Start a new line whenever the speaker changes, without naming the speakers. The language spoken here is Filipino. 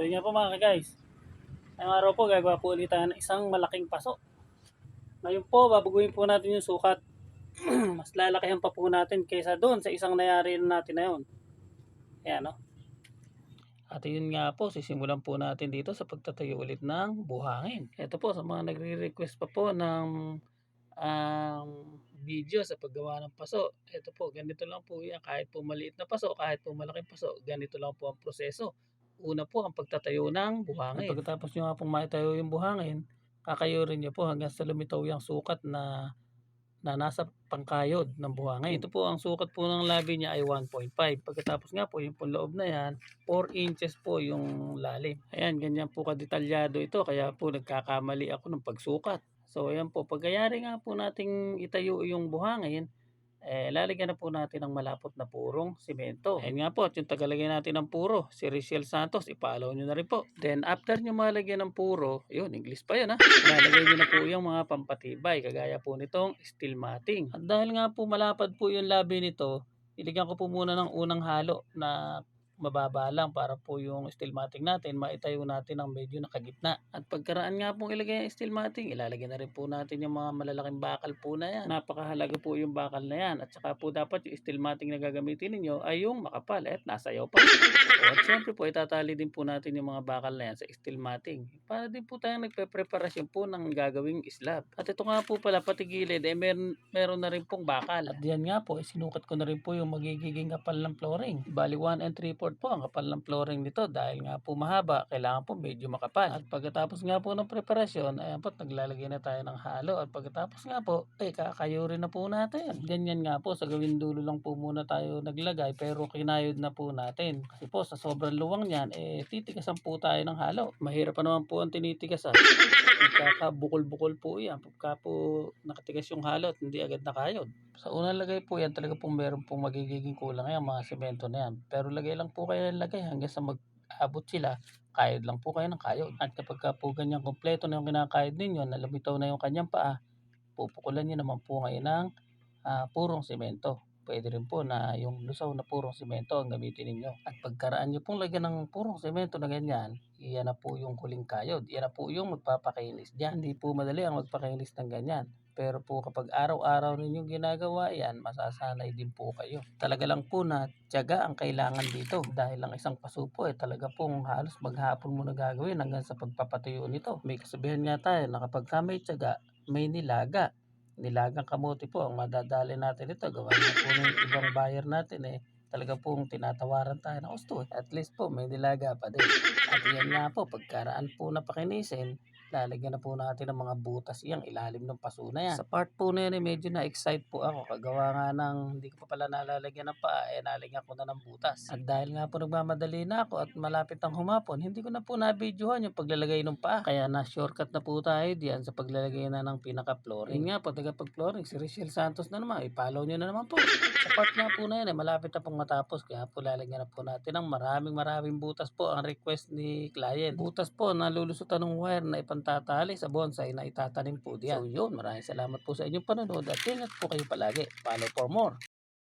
So yun nga po mga guys. Ngayong araw po gagawa po ulit tayo ng isang malaking paso. Ngayon po babaguhin po natin yung sukat. Mas lalakihan pa po natin kaysa doon sa isang nayari natin na yun. Ayan no. At yun nga po, sisimulan po natin dito sa pagtatayo ulit ng buhangin. Ito po sa mga nagre-request pa po ng video sa paggawa ng paso. Ito po, ganito lang po yan. Kahit po maliit na paso, kahit po malaking paso, ganito lang po ang proseso. Una po ang pagtatayo ng buhangin. At pagkatapos nyo nga pong maitayo yung buhangin, kakayurin nyo po hanggang sa lumitaw yung sukat na nasa pangkayod ng buhangin. Ito po ang sukat po ng labi niya ay 1.5. Pagkatapos nga po yung loob na yan, 4 inches po yung lalim. Ayan, ganyan po kadetalyado ito. Kaya po nagkakamali ako ng pagsukat. So ayan po, pagkayari nga po nating itayo yung buhangin, lalagyan na po natin ng malapot na purong simento. Ayan nga po, at yung tagalagay natin ng puro, si Riciel Santos, ipalaw nyo na rin po. Then after nyo malagyan ng puro, yun, English pa yun ha, lalagay nyo na po yung mga pampatibay, kagaya po nitong steel matting. At dahil nga po malapad po yung labi nito, iligyan ko po muna ng unang halo na mababa lang para po yung steel matting natin maitayo natin ng medyo nakagitna. At pagkaraan nga pong ilagay yung steel matting, ilalagay na rin po natin yung mga malalaking bakal po na yan. Napakahalaga po yung bakal na yan. At saka po dapat yung steel matting na gagamitin ninyo ay yung makapal at nasayaw pa. At syempre po itatali din po natin yung mga bakal na yan sa steel matting para din po tayong nagpe-preparasyon po ng gagawing slab. At ito nga po pala pati gilid meron na rin pong bakal. At yan nga po sinukat ko na rin po yung magiging kapal ng flooring. Bali 1 3/4 po ang kapal ng flooring nito dahil nga po mahaba, kailangan po medyo makapal. At pagkatapos nga po ng preparasyon, ayan po naglalagay na tayo ng halo at pagkatapos nga po kakayurin na po natin. At ganyan nga po sa gawing dulo lang po muna tayo naglagay pero kinayod na po natin. Kasi po sa sobrang luwang niyan titigasan po tayo ng halo. Mahirap pa naman po ang tinitigasan. Nagkakabukol-bukol po yan pagka po nakatigas yung halo at hindi agad nakayod. Sa unang lagay po yan talaga pong meron pong magiging kulang yan mga semento na yan. Pero lagay lang po kayo ng lagay hanggang sa mag-abot sila. Kayod lang po kayo ng kayod. At kapag po ganyan kompleto na yung kinakayod ninyo, na lumitaw na yung kanyang paa, pupukulan nyo naman po ngayon ng purong semento. Pwede rin po na yung lusaw na purong semento ang gamitin ninyo. At pagkaraan nyo pong lagyan ng purong semento na ganyan, iyan na po yung huling kayod. Iyan na po yung magpapakinis dyan. Hindi po madali ang magpakinis ng ganyan. Pero po kapag araw-araw ninyong ginagawa yan, masasanay din po kayo. Talaga lang po na tiyaga ang kailangan dito. Dahil ang isang paso po talaga pong halos maghapon mo na gagawin hanggang sa pagpapatuyo nito. May kasabihan nga tayo na kapag may tiyaga, may nilaga. Nilagang kamote po ang madadali natin ito. Gawa na po ng ibang buyer natin talaga pong tinatawaran tayo ng gusto. At least po may nilaga pa din. At yan nga po, pagkaraan po na pakinisin, lalagyan na po natin ng mga butas iyang ilalim ng paso na yan. Sa part po na yan medyo na-excite po ako. Kagawa nga ng hindi ko pa pala nalalagyan ng paa, nalagyan ko na ng butas. At dahil nga po nagmamadali na ako at malapit ang humapon, hindi ko na po na-videohan yung paglalagay ng paa. Kaya na-shortcut na po tayo diyan sa paglalagay na ng pinaka-flooring. Yun nga po, taga-pag-flooring, si Riciel Santos na naman. I-follow nyo na naman po. Sa part nga po na yan, malapit na pong matapos. Kaya po lalagyan na po natin ng maraming butas po ang request ni client. Butas po na lulusutan ng wire na ipantatali sa bonsai na itatanim po diyan. So yun, maraming salamat po sa inyong panonood at ingat po kayo palagi. Follow for more.